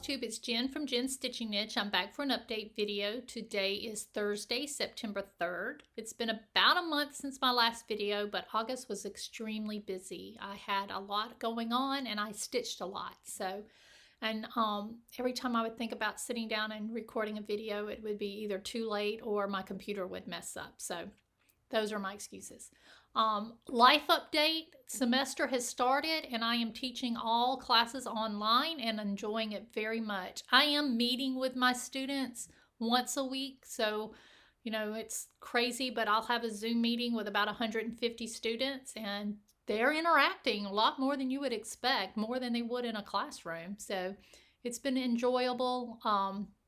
Flosstube, it's Jen from Jen's Stitching Niche. I'm back for an update video. Today is Thursday, September 3rd. It's been about a month since my last video, but August was extremely busy. I had a lot going on and I stitched a lot. Every time I would think about sitting down and recording a video, it would be either too late or my computer would mess up. So those are my excuses. Life update, semester has started and I am teaching all classes online and enjoying it very much. I am meeting with my students once a week, so it's crazy, but I'll have a Zoom meeting with about 150 students and they're interacting a lot more than you would expect, more than they would in a classroom. So it's been enjoyable.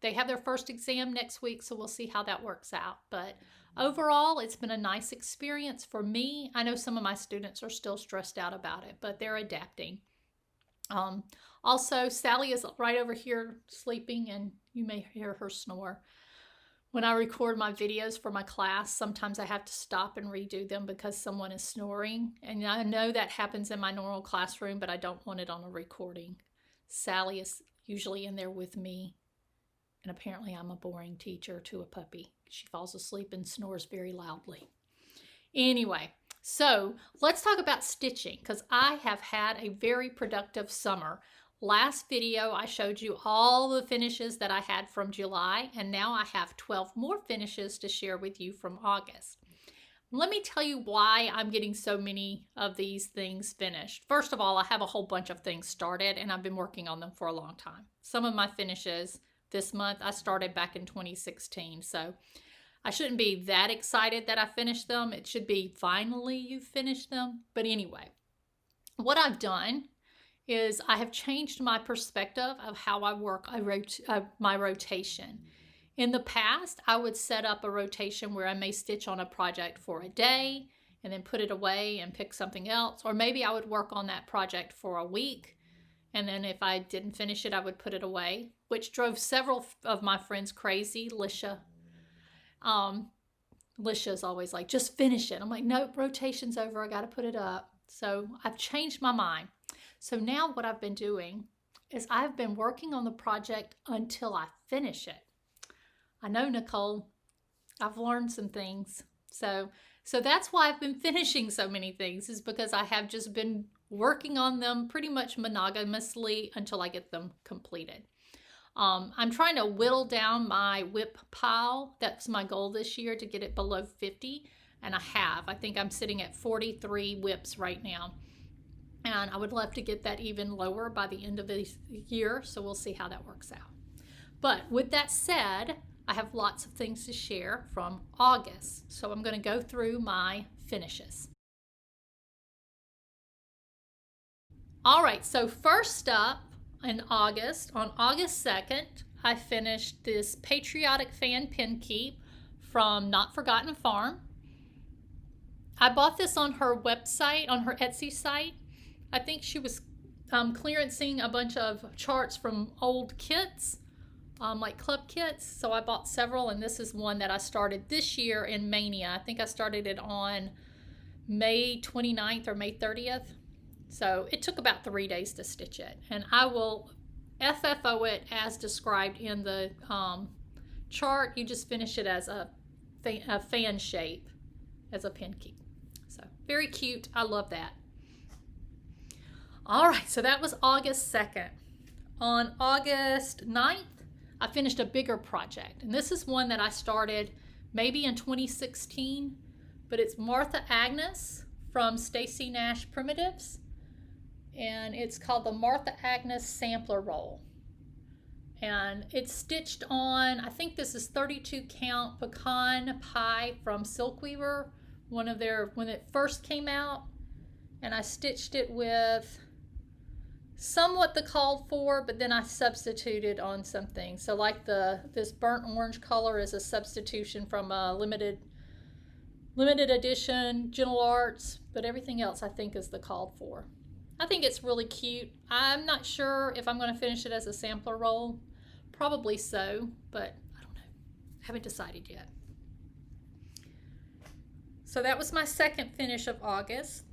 They have their first exam next week, so we'll see how that works out. But overall, it's been a nice experience for me. I know some of my students are still stressed out about it, but they're adapting. Also, Sally is right over here sleeping, and you may hear her snore. When I record my videos for my class, sometimes I have to stop and redo them because someone is snoring. And I know that happens in my normal classroom, but I don't want it on a recording. Sally is usually in there with me. And apparently I'm a boring teacher to a puppy. She falls asleep and snores very loudly. Anyway, so let's talk about stitching because I have had a very productive summer. Last video, I showed you all the finishes that I had from July, and now I have 12 more finishes to share with you from August. Let me tell you why I'm getting so many of these things finished. First of all, I have a whole bunch of things started, and I've been working on them for a long time. Some of my finishes this month, I started back in 2016, so I shouldn't be that excited that I finished them. It should be finally you finished them. But anyway, what I've done is I have changed my perspective of how I work my rotation. In the past, I would set up a rotation where I may stitch on a project for a day and then put it away and pick something else. Or maybe I would work on that project for a week, and then if I didn't finish it, I would put it away, which drove several of my friends crazy. Lisha's always like, just finish it. I'm like, nope, rotation's over. I got to put it up. So I've changed my mind. So now what I've been doing is I've been working on the project until I finish it. I know, Nicole, I've learned some things. So that's why I've been finishing so many things, is because I have just been working on them pretty much monogamously until I get them completed. I'm trying to whittle down my whip pile. That's my goal this year, to get it below 50. And I have. I think I'm sitting at 43 whips right now. And I would love to get that even lower by the end of the year. So we'll see how that works out. But with that said, I have lots of things to share from August. So I'm going to go through my finishes. All right, so first up in August, on August 2nd, I finished this Patriotic Fan Pin Keep from Not Forgotten Farm. I bought this on her website, on her Etsy site. I think she was clearancing a bunch of charts from old kits, like club kits. So I bought several, and this is one that I started this year in Mania. I think I started it on May 29th or May 30th. So it took about 3 days to stitch it. And I will FFO it as described in the chart. You just finish it as a fan shape, as a pin keep. So very cute. I love that. All right, so that was August 2nd. On August 9th, I finished a bigger project. And this is one that I started maybe in 2016, but it's Martha Agnes from Stacy Nash Primitives. And it's called the Martha Agnes Sampler Roll. And it's stitched on, I think this is 32 count pecan pie from Silkweaver, when it first came out. And I stitched it with somewhat the called for, but then I substituted on something. So like this burnt orange color is a substitution from a limited edition Gentle Arts, but everything else I think is the called for. I think it's really cute. I'm not sure if I'm going to finish it as a sampler roll. Probably so, but I don't know. Haven't decided yet. So that was my second finish of August.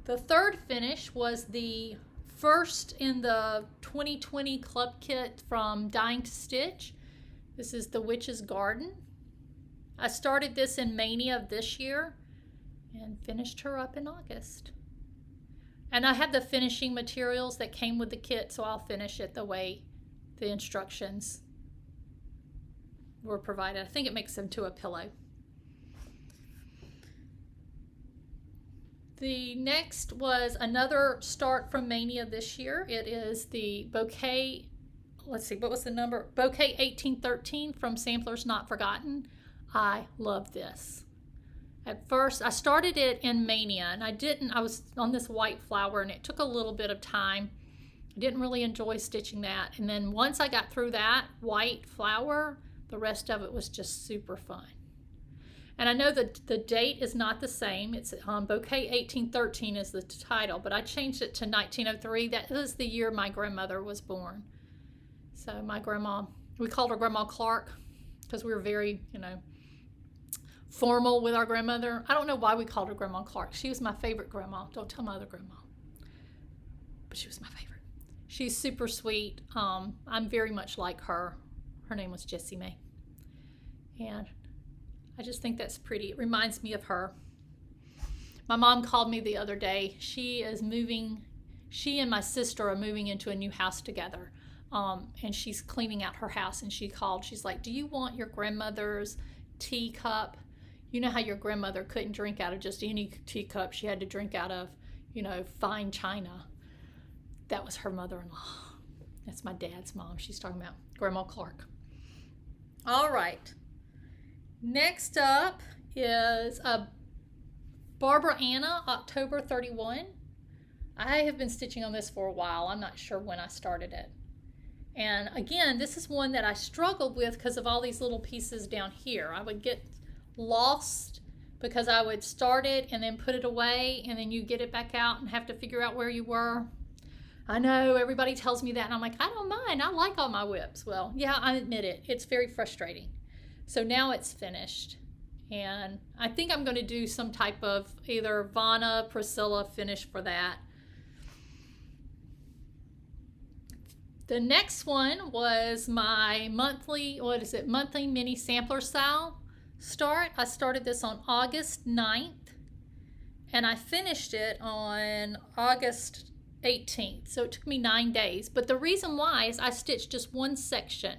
The third finish was the first in the 2020 club kit from Dying to Stitch. This is the Witch's Garden. I started this in Mania of this year and finished her up in August. And I have the finishing materials that came with the kit, so I'll finish it the way the instructions were provided. I think it makes them to a pillow. The next was another start from Mania this year. It is the Bouquet, let's see, what was the number? Bouquet 1813 from Samplers Not Forgotten. I love this. At first, I started it in Mania, and I was on this white flower, and it took a little bit of time. I didn't really enjoy stitching that. And then once I got through that white flower, the rest of it was just super fun. And I know that the date is not the same. It's Bouquet 1813 is the title, but I changed it to 1903. That was the year my grandmother was born. So my grandma, we called her Grandma Clark because we were very, formal with our grandmother. I don't know why we called her Grandma Clark. She was my favorite grandma. Don't tell my other grandma. But she was my favorite. She's super sweet. I'm very much like her. Her name was Jessie May. And I just think that's pretty. It reminds me of her. My mom called me the other day. She and my sister are moving into a new house together. And she's cleaning out her house, and she called. She's like, do you want your grandmother's teacup? You know how your grandmother couldn't drink out of just any teacup. She had to drink out of, fine china. That was her mother-in-law. That's my dad's mom. She's talking about Grandma Clark. All right. Next up is Barbara Anna, October 31. I have been stitching on this for a while. I'm not sure when I started it. And again, this is one that I struggled with because of all these little pieces down here. I would get lost because I would start it and then put it away, and then you get it back out and have to figure out where you were. I know everybody tells me that, and I'm like, I don't mind. I like all my whips. Well, yeah, I admit it. It's very frustrating. So now it's finished, and I think I'm going to do some type of either Vanna, Priscilla finish for that. The next one was my monthly mini sampler style start. I started this on August 9th, and I finished it on August 18th. So it took me 9 days. But the reason why is I stitched just one section.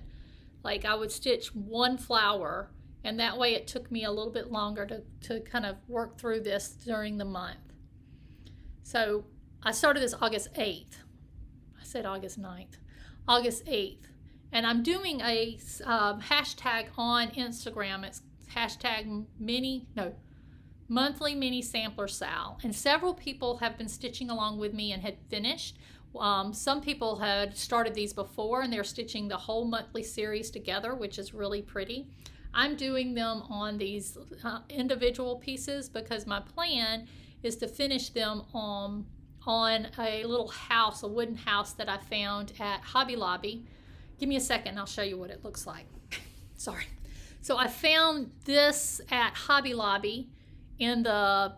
Like I would stitch one flower, and that way it took me a little bit longer to kind of work through this during the month. So I started this August 8th. I said August 9th. August 8th. And I'm doing a hashtag on Instagram. It's hashtag monthly mini sampler Sal. And several people have been stitching along with me and had finished. Some people had started these before, and they're stitching the whole monthly series together, which is really pretty. I'm doing them on these individual pieces because my plan is to finish them on a little house, a wooden house that I found at Hobby Lobby. Give me a second and I'll show you what it looks like. Sorry. So I found this at Hobby Lobby in the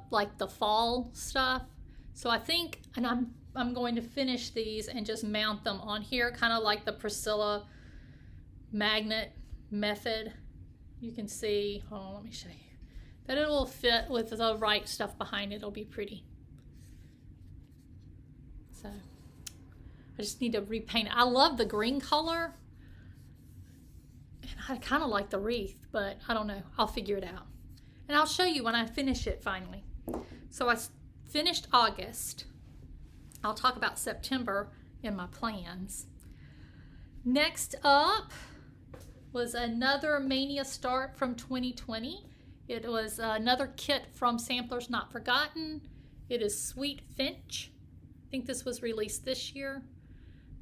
fall stuff. So I think, and I'm going to finish these and just mount them on here, kind of like the Priscilla magnet method. You can see, hold on, let me show you, that it will fit with the right stuff behind it. It'll be pretty. So I just need to repaint it. I love the green color, and I kind of like the wreath, but I don't know. I'll figure it out. And I'll show you when I finish it finally. So I finished August. I'll talk about September in my plans. Next up was another Mania start from 2020. It was another kit from Samplers Not Forgotten. It is Sweet Finch. I think this was released this year.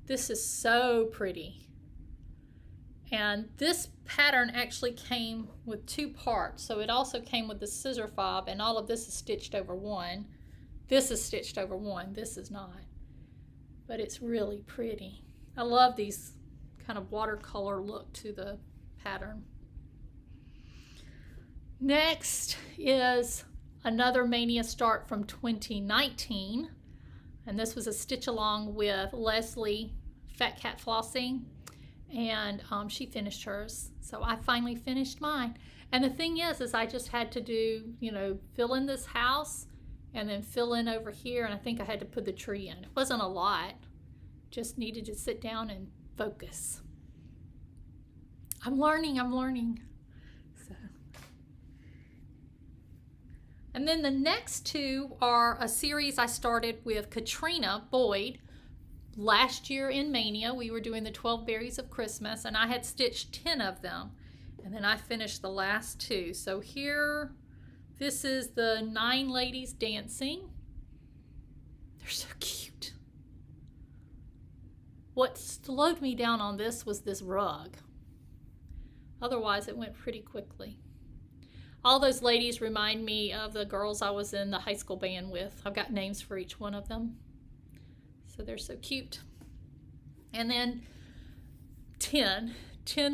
This is so pretty. And this pattern actually came with 2 parts. So it also came with the scissor fob, and all of this is stitched over one. This is stitched over one. This is not. But it's really pretty. I love these kind of watercolor look to the pattern. Next is another Mania start from 2019. And this was a stitch along with Leslie Fat Cat Flossing, and she finished hers. So I finally finished mine. And the thing is I just had to do, you know, fill in this house and then fill in over here, and I think I had to put the tree in. It wasn't a lot, just needed to sit down and focus. I'm learning. So. And then the next two are a series I started with Katrina Boyd. Last year in Mania, we were doing the 12 Berries of Christmas, and I had stitched 10 of them. And then I finished the last two. So here, this is the 9 ladies dancing. They're so cute. What slowed me down on this was this rug. Otherwise, it went pretty quickly. All those ladies remind me of the girls I was in the high school band with. I've got names for each one of them. So they're so cute. And then 10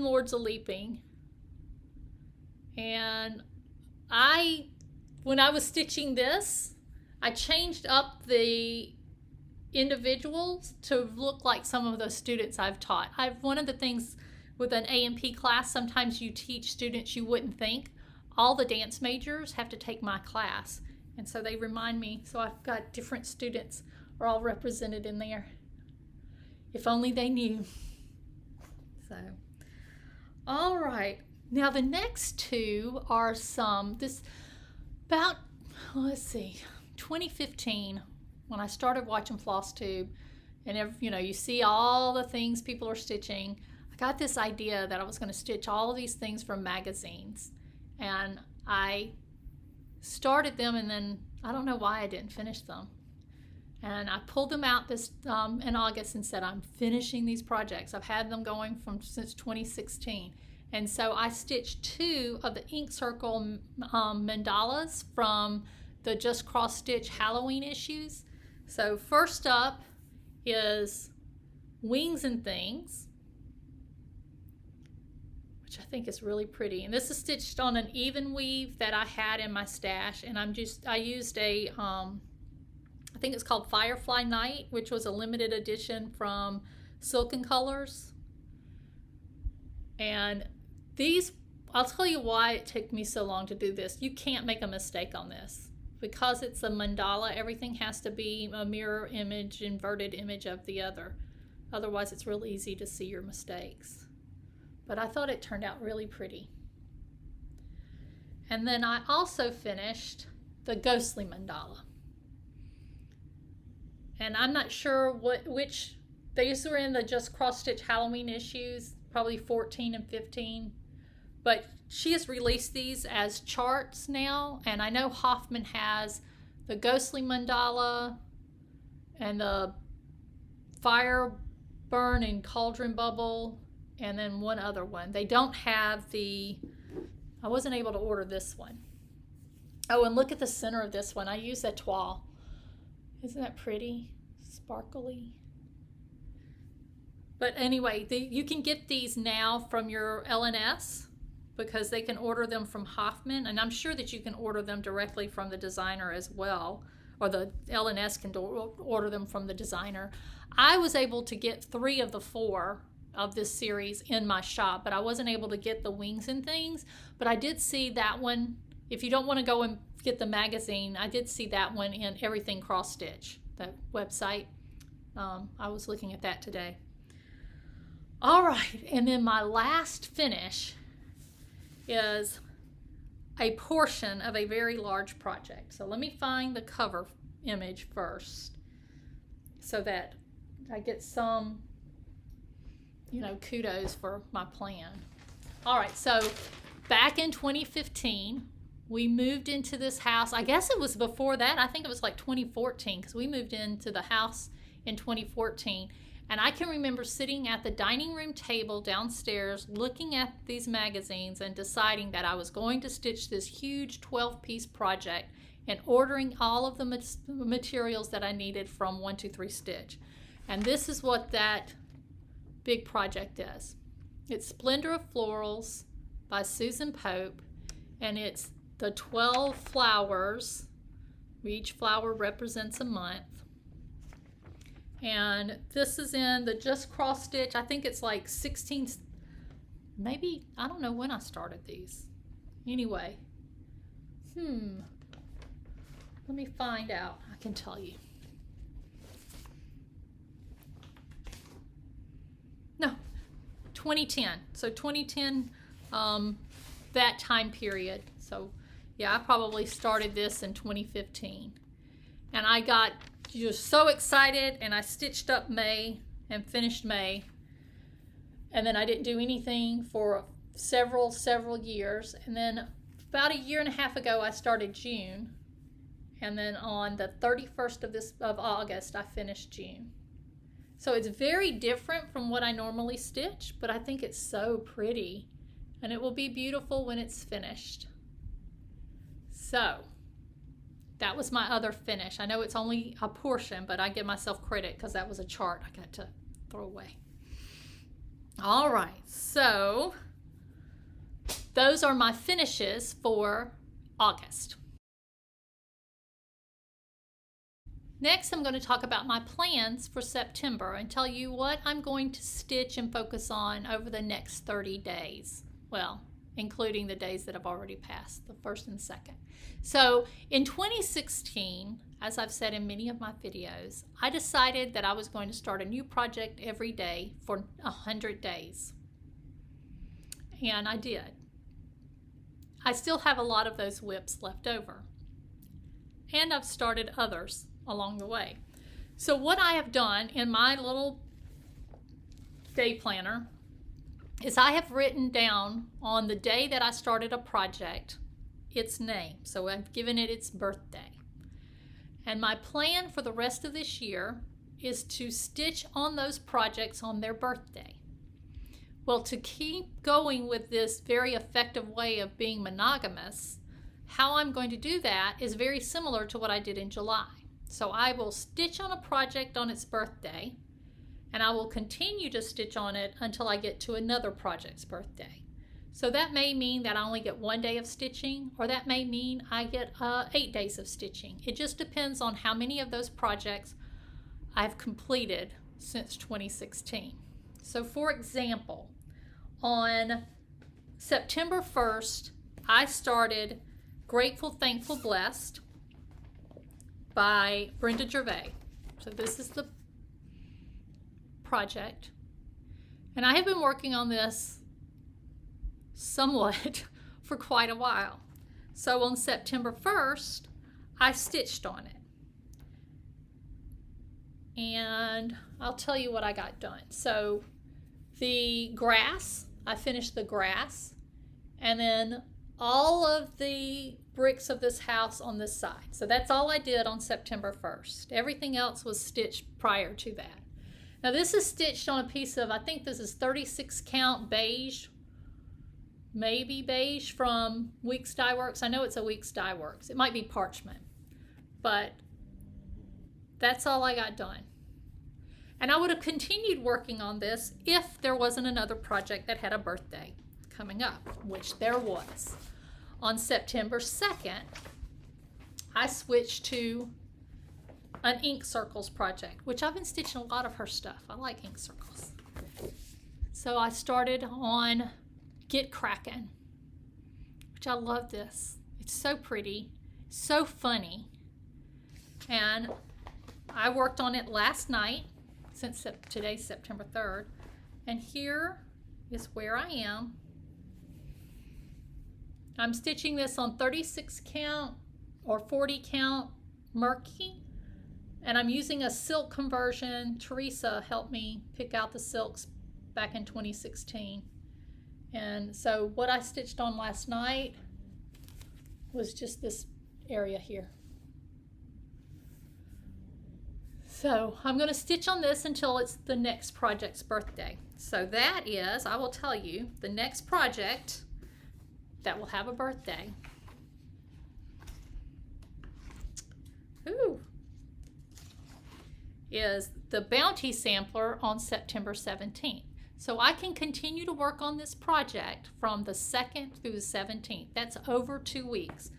Lords of Leaping. And when I was stitching this, I changed up the individuals to look like some of the students I've taught. One of the things with an A&P class, sometimes you teach students you wouldn't think. All the dance majors have to take my class. And so they remind me, so I've got different students are all represented in there. If only they knew. So, all right. Now the next two are let's see, 2015, when I started watching Flosstube, and you see all the things people are stitching. I got this idea that I was going to stitch all of these things from magazines, and I started them, and then I don't know why I didn't finish them. And I pulled them out in August and said, I'm finishing these projects. I've had them going since 2016. And so I stitched 2 of the ink circle mandalas from the Just Cross Stitch Halloween issues. So first up is Wings and Things, which I think is really pretty. And this is stitched on an even weave that I had in my stash. And I used a, I think it's called Firefly Night, which was a limited edition from Silken Colors. And these, I'll tell you why it took me so long to do this. You can't make a mistake on this. Because it's a mandala, everything has to be a mirror image, inverted image of the other. Otherwise, it's real easy to see your mistakes. But I thought it turned out really pretty. And then I also finished the Ghostly Mandala. And I'm not sure which, these were in the Just Cross Stitch Halloween issues, probably 14 and 15. But she has released these as charts now, and I know Hoffman has the Ghostly Mandala and the Fire Burn and Cauldron Bubble, and then one other one. They don't have I wasn't able to order this one. Oh, and look at the center of this one. I use that toile. Isn't that pretty? Sparkly. But anyway, you can get these now from your LNS because they can order them from Hoffman, and I'm sure that you can order them directly from the designer as well, or the LNS can order them from the designer. I was able to get 3 of the 4 of this series in my shop, but I wasn't able to get the Wings and Things. But I did see that one. If you don't want to go and get the magazine, I did see that one in Everything Cross Stitch, that website. I was looking at that today. All right, and then my last finish is a portion of a very large project. So let me find the cover image first so that I get some, kudos for my plan. All right, so back in 2015, we moved into this house. I guess it was before that. I think it was like 2014 because we moved into the house in 2014. And I can remember sitting at the dining room table downstairs looking at these magazines and deciding that I was going to stitch this huge 12-piece project and ordering all of the materials that I needed from 123 Stitch. And this is what that big project is. It's Splendor of Florals by Susan Pope, and it's the 12 flowers. Each flower represents a month. And this is in the just cross stitch. I think it's like 16, maybe, I don't know when I started these. Anyway, let me find out. I can tell you. No, 2010. So 2010, that time period. So yeah, I probably started this in 2015. And I got just so excited, and I stitched up May and finished May. And then I didn't do anything for several years. And then about a year and a half ago, I started June. And then on the 31st of August, I finished June. So it's very different from what I normally stitch, but I think it's so pretty. And it will be beautiful when it's finished. So that was my other finish. I know it's only a portion, but I give myself credit because that was a chart I got to throw away. All right, so those are my finishes for August. Next, I'm going to talk about my plans for September and tell you what I'm going to stitch and focus on over the next 30 days. Well, including the days that have already passed, the 1st and 2nd. So in 2016, as I've said in many of my videos, I decided that I was going to start a new project every day for 100 days. And I did. I still have a lot of those whips left over. And I've started others along the way. So what I have done in my little day planner is I have written down on the day that I started a project its name. So I've given it its birthday. And my plan for the rest of this year is to stitch on those projects on their birthday. Well, to keep going with this very effective way of being monogamous, how I'm going to do that is very similar to what I did in July. So I will stitch on a project on its birthday, and I will continue to stitch on it until I get to another project's birthday. So that may mean that I only get 1 day of stitching, or that may mean I get 8 days of stitching. It just depends on how many of those projects I've completed since 2016. So for example, on September 1st, I started Grateful, Thankful, Blessed by Brenda Gervais. So this is the project. And I have been working on this somewhat for quite a while. So on September 1st, I stitched on it. And I'll tell you what I got done. So the grass, I finished the grass, and then all of the bricks of this house on this side. So that's all I did on September 1st. Everything else was stitched prior to that. Now this is stitched on a piece of, I think this is 36 count beige, maybe beige from Weeks Dye Works. I know it's a Weeks Dye Works. It might be parchment, but that's all I got done. And I would have continued working on this if there wasn't another project that had a birthday coming up, which there was. On September 2nd, I switched to an ink circles project, which I've been stitching a lot of her stuff. I like ink circles. So I started on Get Crackin', which I love this. It's so pretty, so funny. And I worked on it last night, since today's September 3rd. And here is where I am. I'm stitching this on 36 count or 40 count Murky, and I'm using a silk conversion. Teresa helped me pick out the silks back in 2016. And so what I stitched on last night was just this area here. So I'm going to stitch on this until it's the next project's birthday. So that is, I will tell you, the next project that will have a birthday. Is the Bounty Sampler on September 17th. So I can continue to work on this project from the 2nd through the 17th. That's over 2 weeks.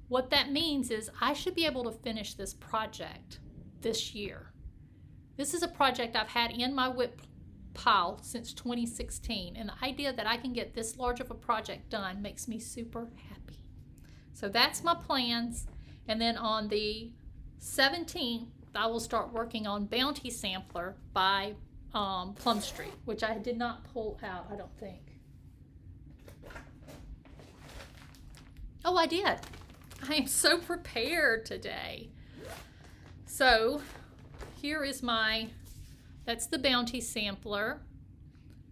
What that means is I should be able to finish this project this year. This is a project I've had in my WIP pile since 2016, and the idea that I can get this large of a project done makes me super happy. So that's my plans. And then on the 17th, I will start working on Bounty Sampler by Plum Street, which I did not pull out, I don't think. Oh, I did. I am so prepared today. So here is that's the Bounty Sampler,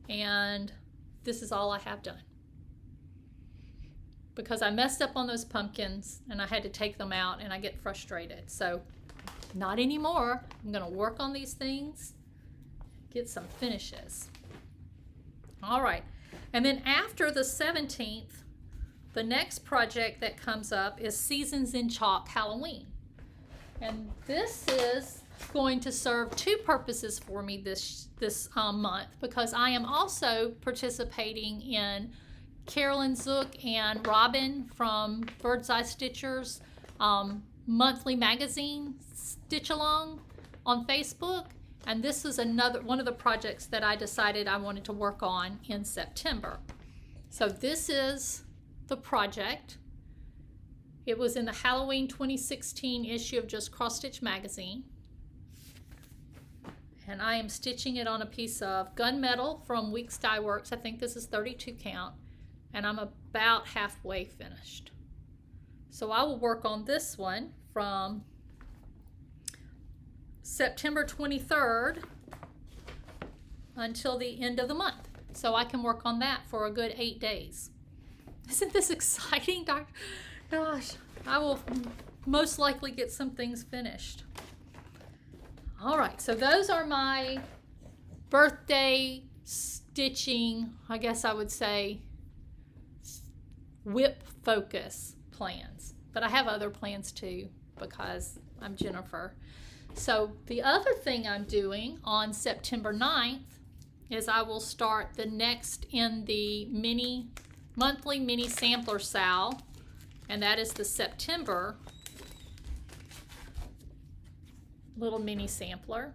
and this is all I have done. Because I messed up on those pumpkins and I had to take them out, and I get frustrated. So not anymore. I'm gonna work on these things, get some finishes. All right, and then after the 17th, the next project that comes up is Seasons in Chalk Halloween. And this is going to serve two purposes for me this month, because I am also participating in Carolyn Zook and Robin from Bird's Eye Stitchers monthly magazine Stitch Along on Facebook. And this is another one of the projects that I decided I wanted to work on in September. So this is the project. It was in the Halloween 2016 issue of Just Cross Stitch magazine. And I am stitching it on a piece of gunmetal from Weeks Dye Works. I think this is 32 count. And I'm about halfway finished. So I will work on this one from September 23rd until the end of the month. So I can work on that for a good 8 days. Isn't this exciting, Doctor? Gosh, I will most likely get some things finished. All right, so those are my birthday stitching, I guess I would say, WIP focus plans. But I have other plans too, because I'm Jennifer. So the other thing I'm doing on September 9th is I will start the next in the monthly mini sampler sal, and that is the September little mini sampler.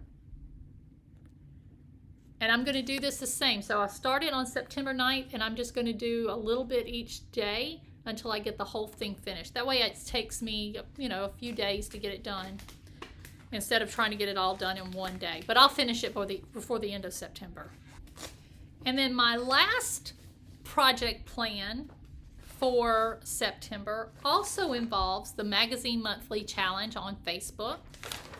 And I'm going to do this the same. So I started on September 9th, and I'm just going to do a little bit each day until I get the whole thing finished. That way it takes me, a few days to get it done, instead of trying to get it all done in one day. But I'll finish it before the end of September. And then my last project plan for September also involves the Magazine Monthly Challenge on Facebook.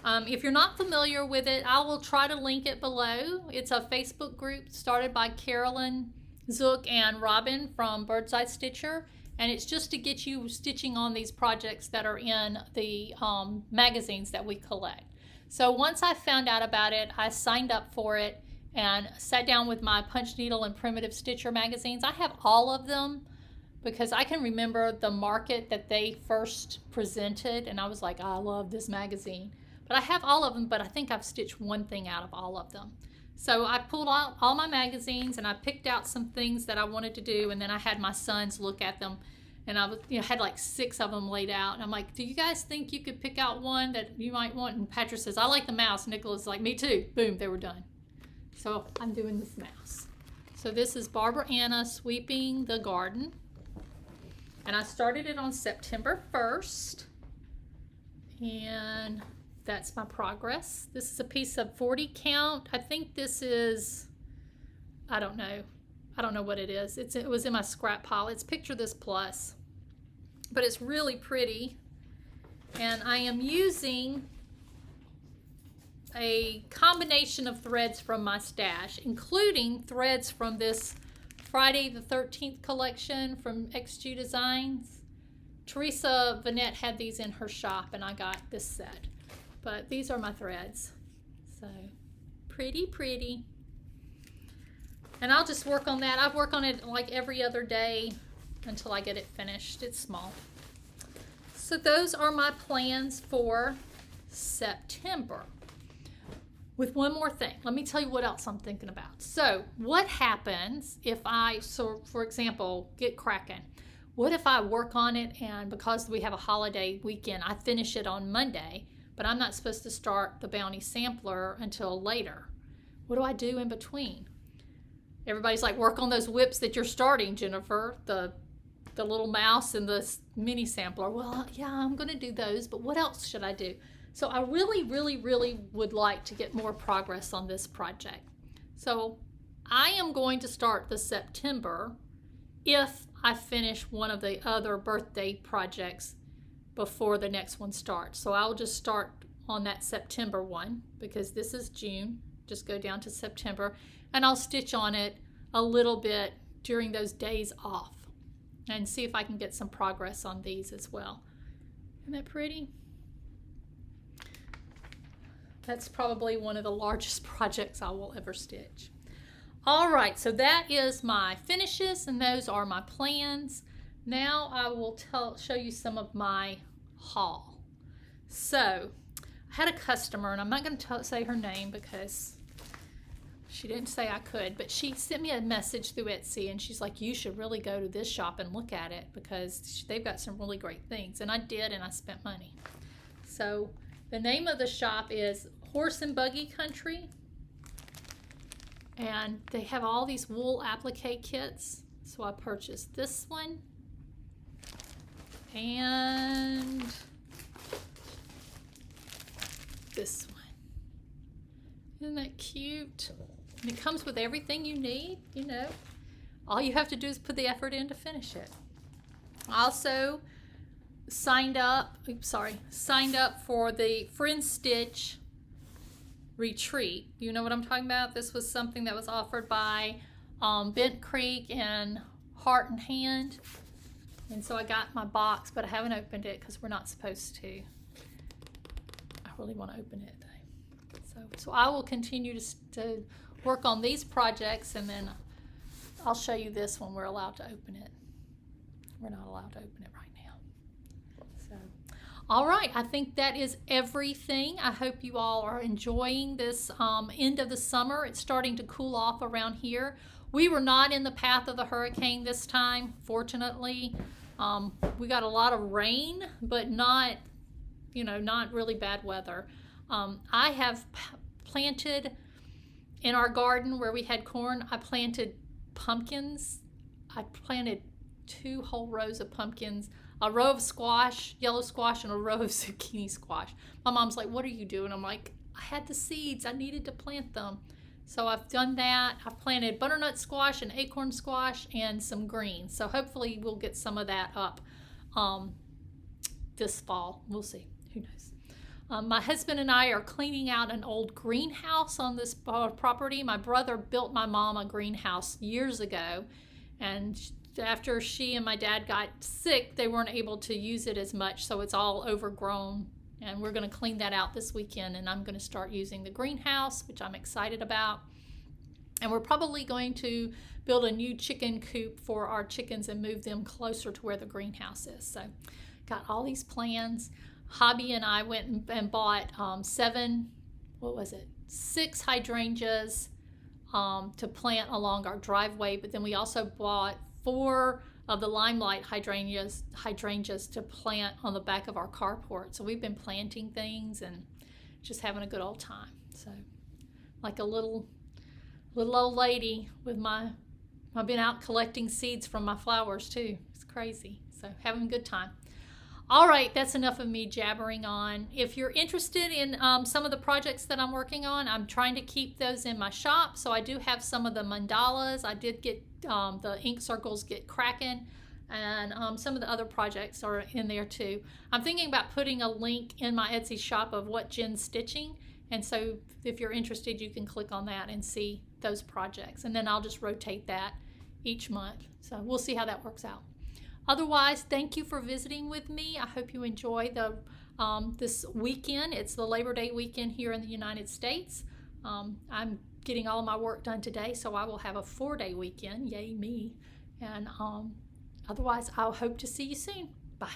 If you're not familiar with it, I will try to link it below. It's a Facebook group started by Carolyn Zook and Robin from Bird's Eye Stitcher, and it's just to get you stitching on these projects that are in the magazines that we collect. So once I found out about it, I signed up for it and sat down with my Punch Needle and Primitive Stitcher magazines. I have all of them because I can remember the market that they first presented, and I was like, I love this magazine. But I have all of them, but I think I've stitched one thing out of all of them. So I pulled out all my magazines, and I picked out some things that I wanted to do, and then I had my sons look at them, and I had like 6 of them laid out. And I'm like, do you guys think you could pick out one that you might want? And Patrick says, I like the mouse. Nicola's like, me too. Boom, they were done. So I'm doing this mouse. So this is Barbara Anna Sweeping the Garden. And I started it on September 1st. And that's my progress. This is a piece of 40 count. I think this is, I don't know what it is. It was in my scrap pile. It's Picture This Plus, but it's really pretty. And I am using a combination of threads from my stash, including threads from this Friday the 13th collection from XG Designs. Teresa Vanette had these in her shop, and I got this set. But these are my threads. So pretty, pretty. And I'll just work on that. I work on it like every other day until I get it finished. It's small. So those are my plans for September. With one more thing, let me tell you what else I'm thinking about. So what happens if for example, get cracking. What if I work on it, and because we have a holiday weekend, I finish it on Monday, but I'm not supposed to start the Bounty Sampler until later. What do I do in between? Everybody's like, work on those whips that you're starting, Jennifer, the little mouse and the mini sampler. Well, yeah, I'm going to do those, but what else should I do? So I really, really, really would like to get more progress on this project. So I am going to start the September if I finish one of the other birthday projects before the next one starts. So I'll just start on that September one because this is June. Just go down to September and I'll stitch on it a little bit during those days off and see if I can get some progress on these as well. Isn't that pretty? That's probably one of the largest projects I will ever stitch. All right, so that is my finishes and those are my plans. Now I will show you some of my haul. So I had a customer, and I'm not going to say her name because she didn't say I could, but she sent me a message through Etsy and she's like, you should really go to this shop and look at it because they've got some really great things. And I did, and I spent money. So the name of the shop is Horse and Buggy Country. And they have all these wool applique kits. So I purchased this one. And this one. Isn't that cute? And it comes with everything you need, you know. All you have to do is put the effort in to finish it. I also signed up for the Friend Stitch retreat. You know what I'm talking about? This was something that was offered by Bent Creek and Heart and Hand. And so I got my box, but I haven't opened it because we're not supposed to. I really want to open it though. So I will continue to work on these projects, and then I'll show you this when we're allowed to open it. We're not allowed to open it right now. So, all right, I think that is everything. I hope you all are enjoying this end of the summer. It's starting to cool off around here. We were not in the path of the hurricane this time, fortunately. We got a lot of rain, but not, not really bad weather. I have planted in our garden where we had corn, I planted pumpkins. I planted 2 whole rows of pumpkins, a row of squash, yellow squash, and a row of zucchini squash. My mom's like, what are you doing? I'm like, I had the seeds. I needed to plant them. So I've done that. I've planted butternut squash and acorn squash and some greens. So hopefully we'll get some of that up this fall. We'll see. Who knows? My husband and I are cleaning out an old greenhouse on this property. My brother built my mom a greenhouse years ago, and after she and my dad got sick, they weren't able to use it as much, so it's all overgrown. And we're going to clean that out this weekend, and I'm going to start using the greenhouse, which I'm excited about. And we're probably going to build a new chicken coop for our chickens and move them closer to where the greenhouse is. So got all these plans. Hobby and I went and bought 6 hydrangeas to plant along our driveway, but then we also bought 4 of the limelight hydrangeas to plant on the back of our carport. So we've been planting things and just having a good old time. So like a little old lady with I've been out collecting seeds from my flowers too. It's crazy. So having a good time. All right, that's enough of me jabbering on. If you're interested in some of the projects that I'm working on, I'm trying to keep those in my shop. So I do have some of the mandalas. I did get the ink circles get cracking, and some of the other projects are in there too. I'm thinking about putting a link in my Etsy shop of what Jen's stitching. And so if you're interested, you can click on that and see those projects. And then I'll just rotate that each month. So we'll see how that works out. Otherwise, thank you for visiting with me. I hope you enjoy this weekend. It's the Labor Day weekend here in the United States. I'm getting all of my work done today, so I will have a 4-day weekend. Yay me. And otherwise, I'll hope to see you soon. Bye.